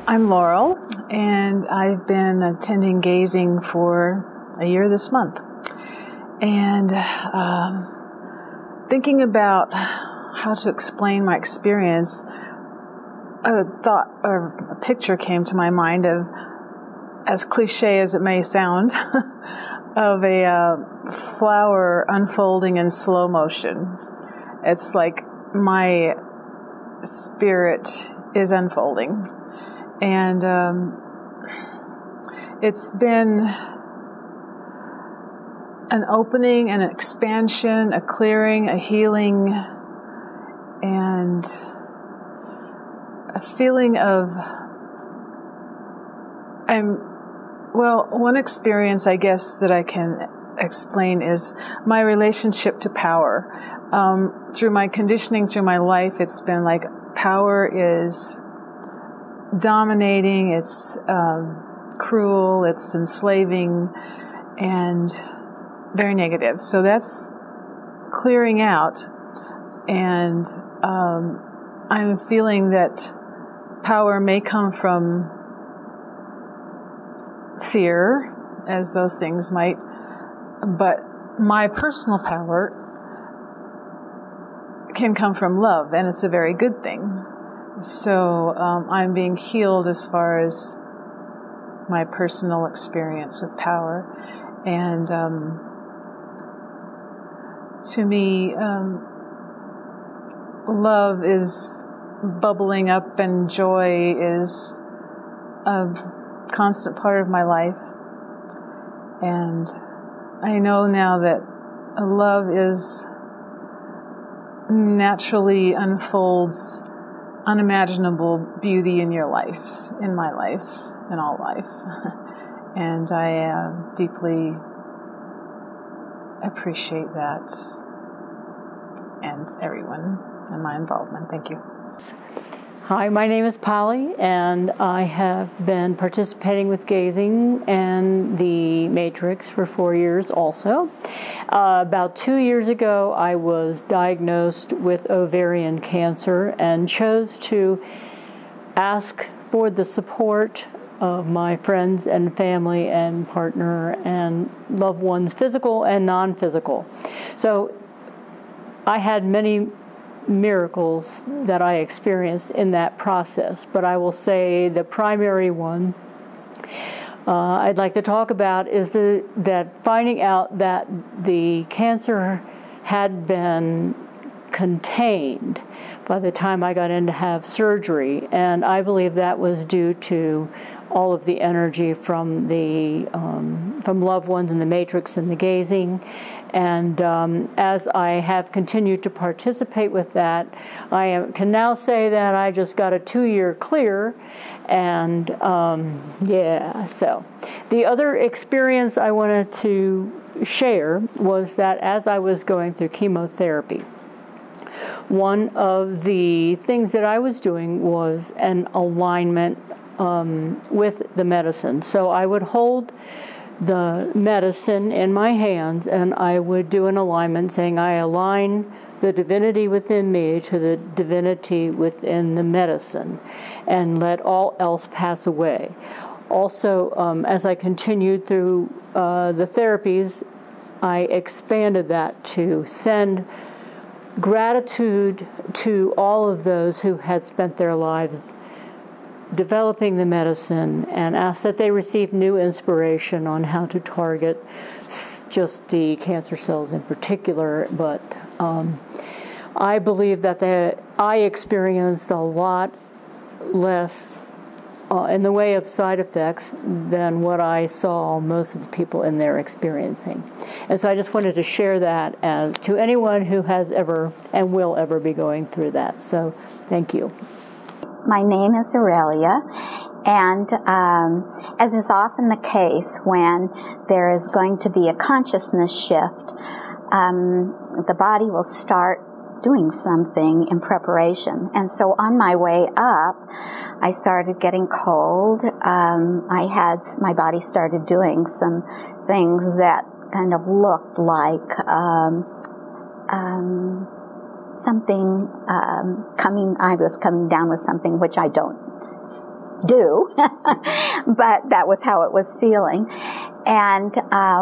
I'm Laurel, and I've been attending gazing for a year this month. And thinking about how to explain my experience, a thought or a picture came to my mind of, as cliche as it may sound, of a flower unfolding in slow motion. It's like my spirit is unfolding. And it's been an opening, an expansion, a clearing, a healing, and a feeling of, one experience, I guess, that I can explain is my relationship to power. Through my conditioning, through my life, it's been like power is dominating, it's cruel, it's enslaving, and very negative. So that's clearing out, and I'm feeling that power may come from fear, as those things might, but my personal power can come from love, and it's a very good thing. So I'm being healed as far as my personal experience with power. And to me, love is bubbling up, and joy is a constant part of my life. And I know now that love is naturally unfolds unimaginable beauty in your life, in my life, in all life. And I deeply appreciate that, and everyone and my involvement. Thank you. Hi, my name is Polly, and I have been participating with gazing and the Matrix for 4 years also. About 2 years ago, I was diagnosed with ovarian cancer and chose to ask for the support of my friends and family and partner and loved ones, physical and non-physical. So I had many miracles that I experienced in that process, but I will say the primary one I'd like to talk about is that finding out that the cancer had been contained by the time I got in to have surgery, and I believe that was due to all of the energy from the from loved ones in the Matrix and the gazing. And as I have continued to participate with that, I can now say that I just got a 2-year clear. And yeah, so the other experience I wanted to share was that as I was going through chemotherapy, one of the things that I was doing was an alignment with the medicine. So I would hold the medicine in my hands, and I would do an alignment saying, I align the divinity within me to the divinity within the medicine, and let all else pass away. Also, as I continued through the therapies, I expanded that to send gratitude to all of those who had spent their lives developing the medicine, and ask that they receive new inspiration on how to target just the cancer cells in particular. But I believe that I experienced a lot less in the way of side effects than what I saw most of the people in there experiencing. And so I just wanted to share that to anyone who has ever and will ever be going through that. So thank you. My name is Aurelia, and as is often the case when there is going to be a consciousness shift, the body will start doing something in preparation. And so on my way up, I started getting cold. My body started doing some things that kind of looked like something I was coming down with something which I don't do, but that was how it was feeling. And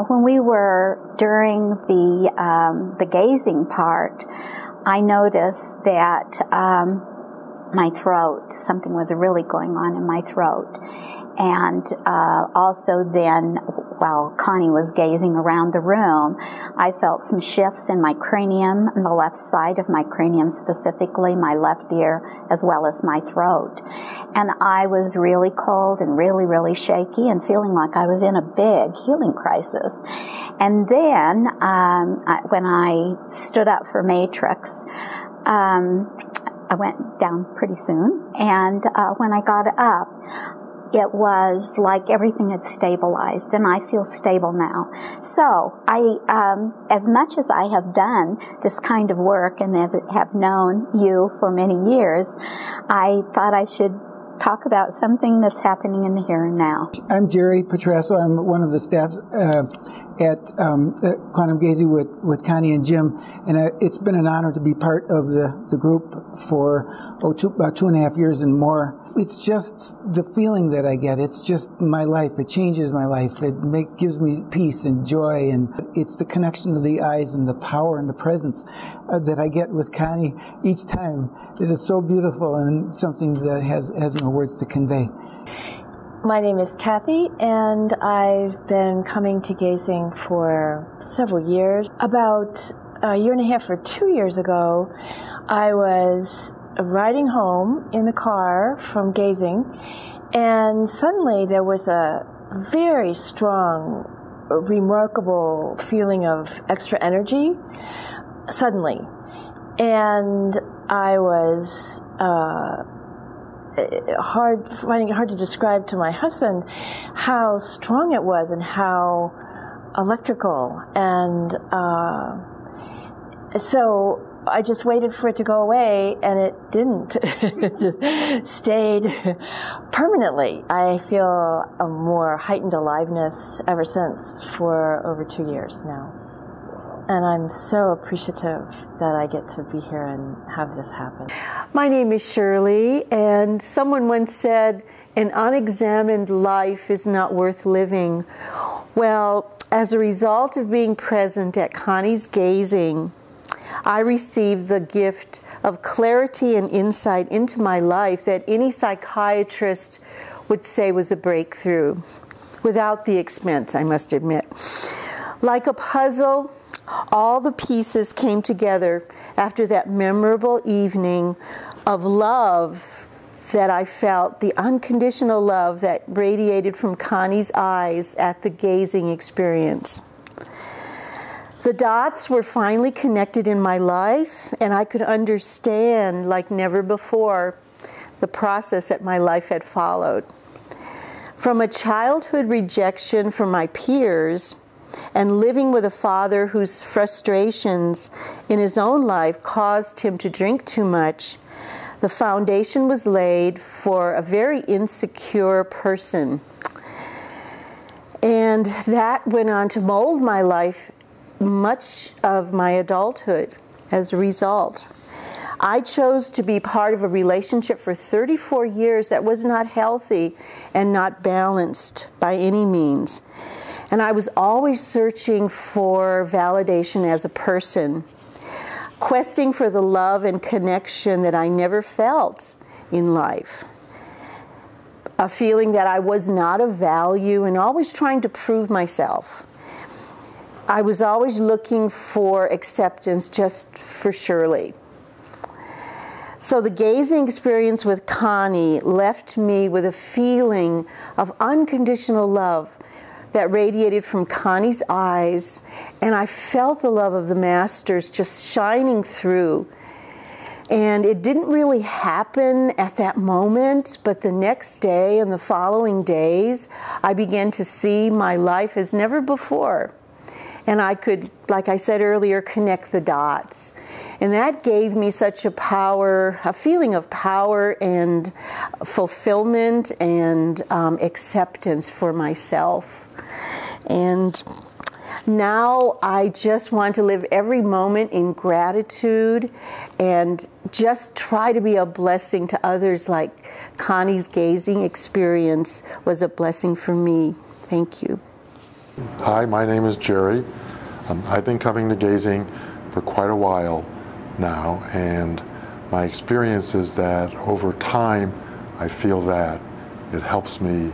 when we were during the gazing part, I noticed that my throat, something was really going on in my throat. And also then, while Connie was gazing around the room, I felt some shifts in my cranium, on the left side of my cranium specifically, my left ear, as well as my throat. And I was really cold and really, really shaky and feeling like I was in a big healing crisis. And then, when I stood up for Matrix, I went down pretty soon. And when I got up, it was like everything had stabilized, and I feel stable now. So as much as I have done this kind of work and have known you for many years, I thought I should talk about something that's happening in the here and now. I'm Jerry Petrasso. I'm one of the staff at Quantum Gazing with Connie and Jim, and it's been an honor to be part of the group for about 2.5 years and more. It's just the feeling that I get. It's just my life. It changes my life. It gives me peace and joy, and it's the connection of the eyes and the power and the presence that I get with Connie each time. It is so beautiful and something that has no words to convey. My name is Kathy, and I've been coming to gazing for several years. About a year and a half or 2 years ago, I was riding home in the car from gazing, and suddenly there was a very strong, remarkable feeling of extra energy, suddenly. And I was finding it hard to describe to my husband how strong it was and how electrical. And so I just waited for it to go away, and it didn't. It just stayed permanently. I feel a more heightened aliveness ever since for over 2 years now. And I'm so appreciative that I get to be here and have this happen. My name is Shirley, and someone once said, an unexamined life is not worth living. Well, as a result of being present at Connie's gazing, I received the gift of clarity and insight into my life that any psychiatrist would say was a breakthrough, without the expense, I must admit. Like a puzzle, all the pieces came together after that memorable evening of love that I felt, the unconditional love that radiated from Connie's eyes at the gazing experience. The dots were finally connected in my life, and I could understand, like never before, the process that my life had followed. From a childhood rejection from my peers, and living with a father whose frustrations in his own life caused him to drink too much, the foundation was laid for a very insecure person. And that went on to mold my life much of my adulthood as a result. I chose to be part of a relationship for 34 years that was not healthy and not balanced by any means. And I was always searching for validation as a person, questing for the love and connection that I never felt in life. A feeling that I was not of value and always trying to prove myself. I was always looking for acceptance just for Shirley. So the gazing experience with Connie left me with a feeling of unconditional love that radiated from Connie's eyes, and I felt the love of the masters just shining through. And it didn't really happen at that moment, but the next day and the following days, I began to see my life as never before. And I could, like I said earlier, connect the dots. And that gave me such a feeling of power and fulfillment and acceptance for myself. And Now I just want to live every moment in gratitude and just try to be a blessing to others, like Connie's gazing experience was a blessing for me. Thank you. Hi, my name is Jerry. I've been coming to gazing for quite a while now, and my experience is that over time I feel that it helps me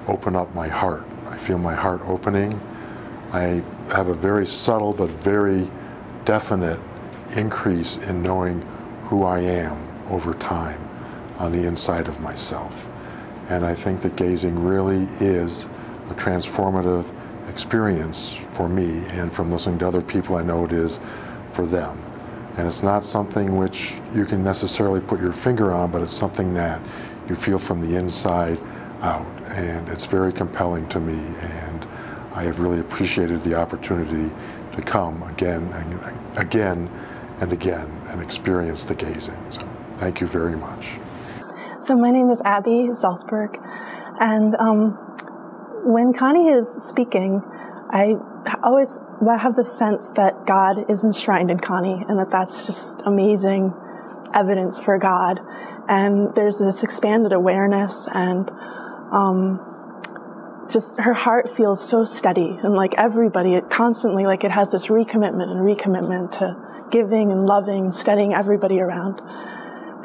open up my heart. I feel my heart opening. I have a very subtle but very definite increase in knowing who I am over time on the inside of myself. And I think that gazing really is a transformative experience for me, and from listening to other people I know it is for them. And it's not something which you can necessarily put your finger on, but it's something that you feel from the inside out. And it's very compelling to me, and I have really appreciated the opportunity to come again and again and again and experience the gazing. So thank you very much. So my name is Abby Salzberg, and when Connie is speaking, I always have the sense that God is enshrined in Connie, and that's just amazing evidence for God. And there's this expanded awareness, and just her heart feels so steady, and like everybody, it constantly, like it has this recommitment to giving and loving and steadying everybody around.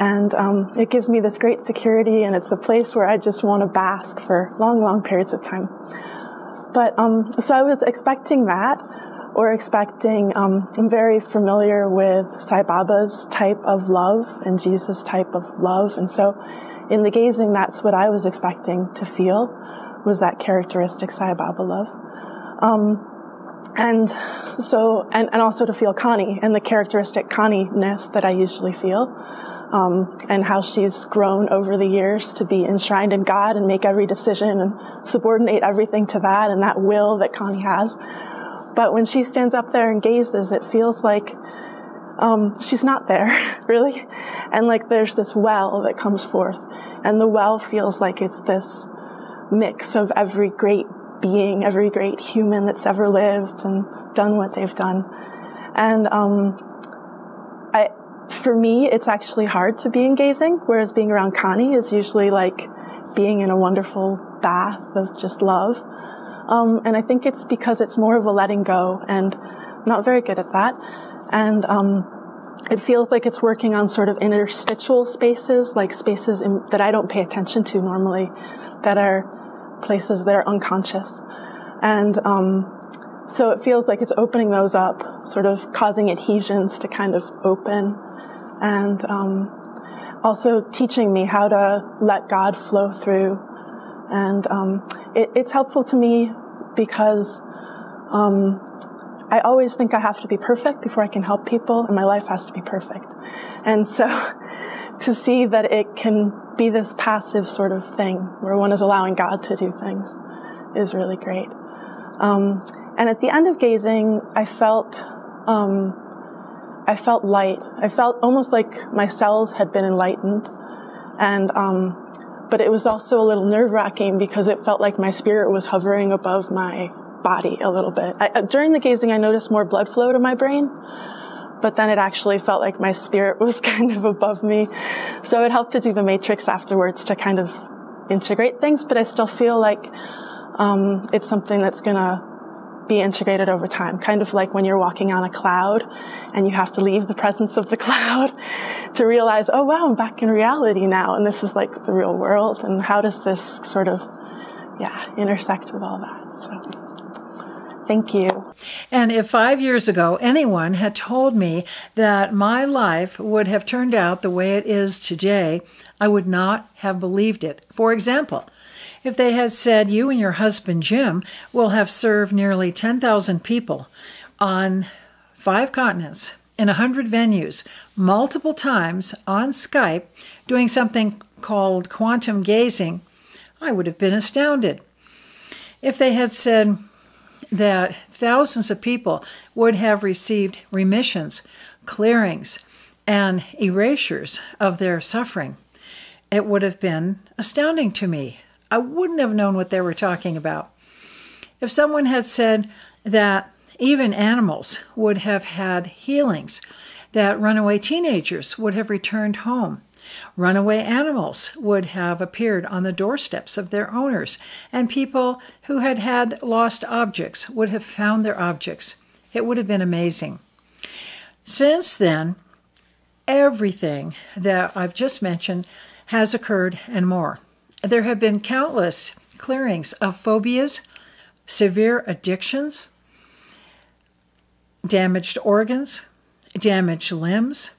And it gives me this great security, and it's a place where I just want to bask for long, long periods of time. But so I was expecting that, or expecting, I'm very familiar with Sai Baba's type of love and Jesus' type of love. And so in the gazing, that's what I was expecting to feel, was that characteristic Sai Baba love. And also to feel Connie and the characteristic Connie-ness that I usually feel. And how she's grown over the years to be enshrined in God and make every decision and subordinate everything to that and that will that Connie has. But when she stands up there and gazes, it feels like she's not there, really. And like there's this well that comes forth. And the well feels like it's this mix of every great being, every great human that's ever lived and done what they've done. And for me, it's actually hard to be in gazing, whereas being around Connie is usually like being in a wonderful bath of just love. And I think it's because it's more of a letting go, and I'm not very good at that. And it feels like it's working on sort of interstitial spaces, like spaces that I don't pay attention to normally, that are places that are unconscious. And so it feels like it's opening those up, sort of causing adhesions to kind of open, and also teaching me how to let God flow through. And it's helpful to me because I always think I have to be perfect before I can help people, and my life has to be perfect. And so to see that it can be this passive sort of thing where one is allowing God to do things is really great. And at the end of gazing, I felt light. I felt almost like my cells had been enlightened. And but it was also a little nerve-wracking because it felt like my spirit was hovering above my body a little bit. During the gazing, I noticed more blood flow to my brain, but then it actually felt like my spirit was kind of above me. So it helped to do the matrix afterwards to kind of integrate things, but I still feel like it's something that's going to be integrated over time, kind of like when you're walking on a cloud and you have to leave the presence of the cloud to realize, oh wow, I'm back in reality now, and this is like the real world, and how does this sort of intersect with all that. So thank you. And if 5 years ago anyone had told me that my life would have turned out the way it is today, I would not have believed it. For example, if they had said, you and your husband Jim will have served nearly 10,000 people on 5 continents, in 100 venues, multiple times on Skype, doing something called quantum gazing, I would have been astounded. If they had said that thousands of people would have received remissions, clearings, and erasures of their suffering, it would have been astounding to me. I wouldn't have known what they were talking about. If someone had said that Even animals would have had healings, that runaway teenagers would have returned home. Runaway animals would have appeared on the doorsteps of their owners, and people who had had lost objects would have found their objects. It would have been amazing. Since then, everything that I've just mentioned has occurred and more. There have been countless clearings of phobias, severe addictions, damaged organs, damaged limbs,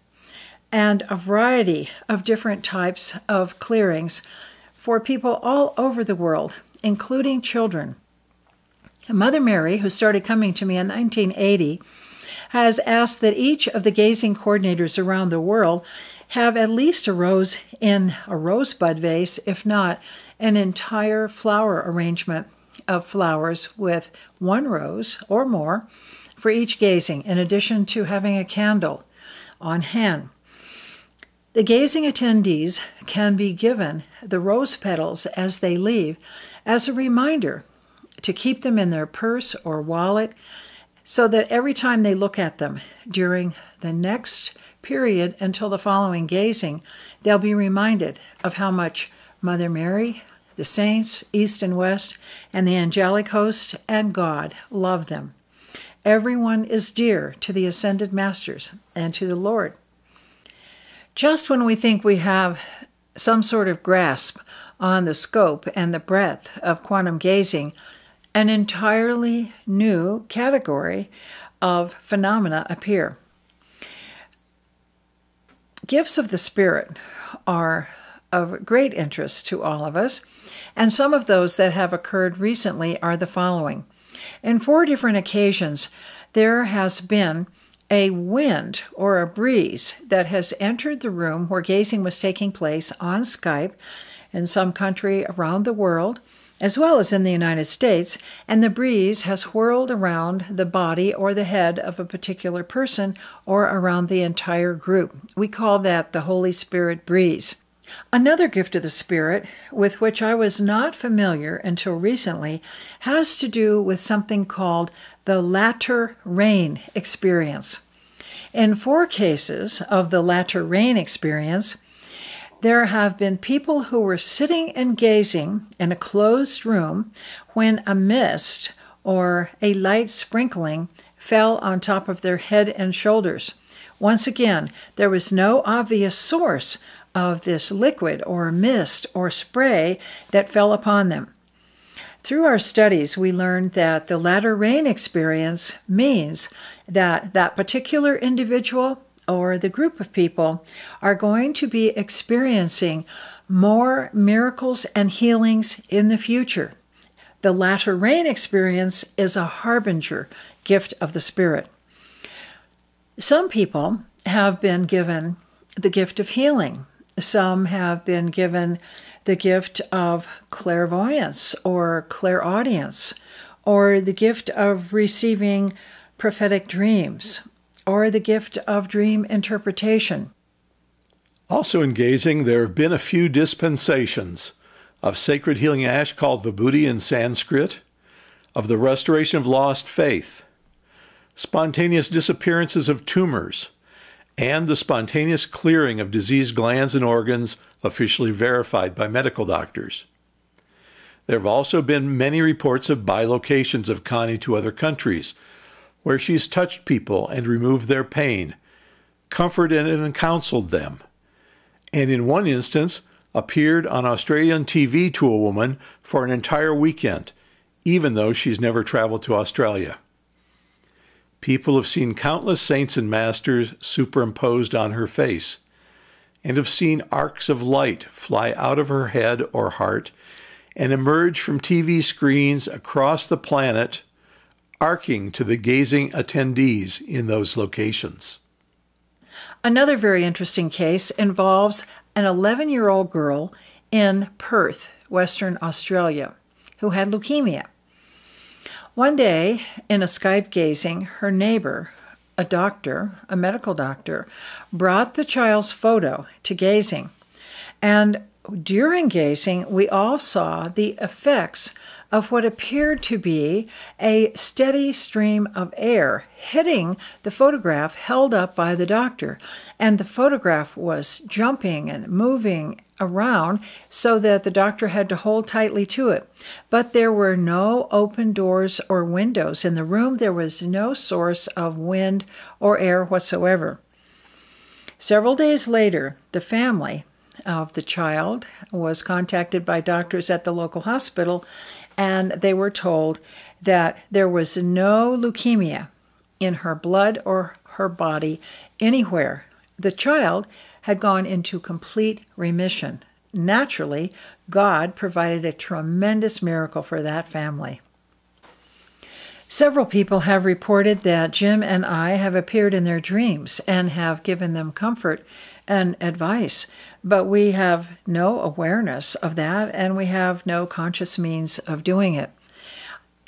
and a variety of different types of clearings for people all over the world, including children. Mother Mary, who started coming to me in 1980, has asked that each of the gazing coordinators around the world have at least a rose in a rosebud vase, if not an entire flower arrangement of flowers with one rose or more for each gazing, in addition to having a candle on hand. The gazing attendees can be given the rose petals as they leave as a reminder to keep them in their purse or wallet so that every time they look at them during the next period until the following gazing, they'll be reminded of how much Mother Mary, the saints, East and West, and the angelic host and God love them. Everyone is dear to the ascended masters and to the Lord. Just when we think we have some sort of grasp on the scope and the breadth of quantum gazing, an entirely new category of phenomena appear. Gifts of the Spirit are of great interest to all of us, and some of those that have occurred recently are the following. In 4 different occasions, there has been a wind or a breeze that has entered the room where gazing was taking place on Skype in some country around the world, as well as in the United States, and the breeze has whirled around the body or the head of a particular person or around the entire group. We call that the Holy Spirit breeze. Another gift of the Spirit, with which I was not familiar until recently, has to do with something called the latter rain experience. In 4 cases of the latter rain experience, there have been people who were sitting and gazing in a closed room when a mist or a light sprinkling fell on top of their head and shoulders. Once again, there was no obvious source of this liquid or mist or spray that fell upon them. Through our studies, we learned that the latter rain experience means that that particular individual or the group of people are going to be experiencing more miracles and healings in the future. The latter rain experience is a harbinger gift of the Spirit. Some people have been given the gift of healing. Some have been given the gift of clairvoyance or clairaudience, or the gift of receiving prophetic dreams, or the gift of dream interpretation. Also in gazing, there have been a few dispensations of sacred healing ash called vibhuti in Sanskrit, of the restoration of lost faith, spontaneous disappearances of tumors, and the spontaneous clearing of diseased glands and organs officially verified by medical doctors. There have also been many reports of bilocations of Connie to other countries, where she's touched people and removed their pain, comforted and counseled them, and in one instance appeared on Australian TV to a woman for an entire weekend, even though she's never traveled to Australia. People have seen countless saints and masters superimposed on her face, and have seen arcs of light fly out of her head or heart and emerge from TV screens across the planet, arcing to the gazing attendees in those locations. Another very interesting case involves an 11-year-old girl in Perth, Western Australia, who had leukemia. One day, in a Skype gazing, her neighbor, a doctor, a medical doctor, brought the child's photo to gazing. And during gazing, we all saw the effects of what appeared to be a steady stream of air hitting the photograph held up by the doctor. And the photograph was jumping and moving around so that the doctor had to hold tightly to it. But there were no open doors or windows in the room. There was no source of wind or air whatsoever. Several days later, the family of the child was contacted by doctors at the local hospital, and they were told that there was no leukemia in her blood or her body anywhere. The child had gone into complete remission. Naturally, God provided a tremendous miracle for that family. Several people have reported that Jim and I have appeared in their dreams and have given them comfort and advice, but we have no awareness of that, and we have no conscious means of doing it.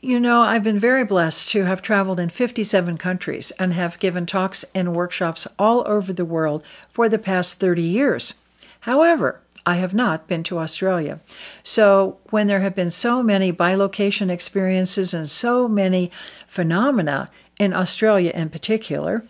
You know, I've been very blessed to have traveled in 57 countries and have given talks and workshops all over the world for the past 30 years. However, I have not been to Australia. So when there have been so many bilocation experiences and so many phenomena in Australia in particular,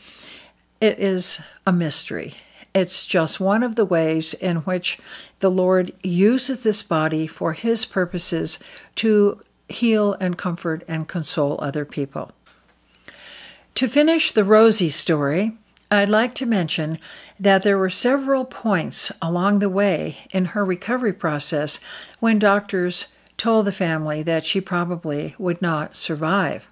it is a mystery. It's just one of the ways in which the Lord uses this body for His purposes to heal and comfort and console other people. To finish the Rosie story, I'd like to mention that there were several points along the way in her recovery process when doctors told the family that she probably would not survive.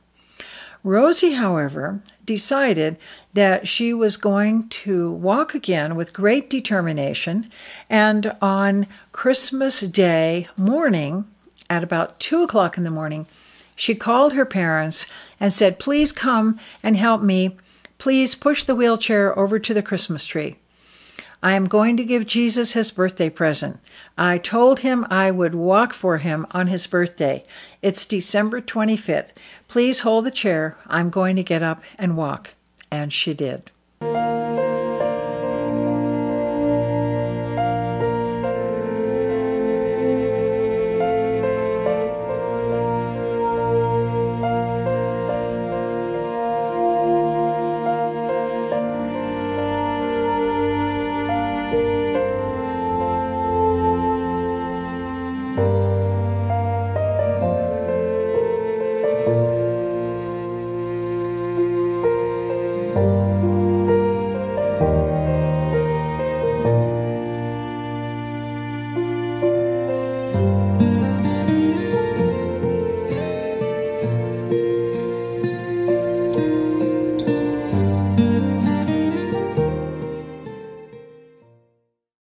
Rosie, however, decided that she was going to walk again with great determination, and on Christmas Day morning, at about 2 o'clock in the morning, she called her parents and said, "Please come and help me. Please push the wheelchair over to the Christmas tree. I am going to give Jesus his birthday present. I told him I would walk for him on his birthday. It's December 25th. Please hold the chair. I'm going to get up and walk." And she did.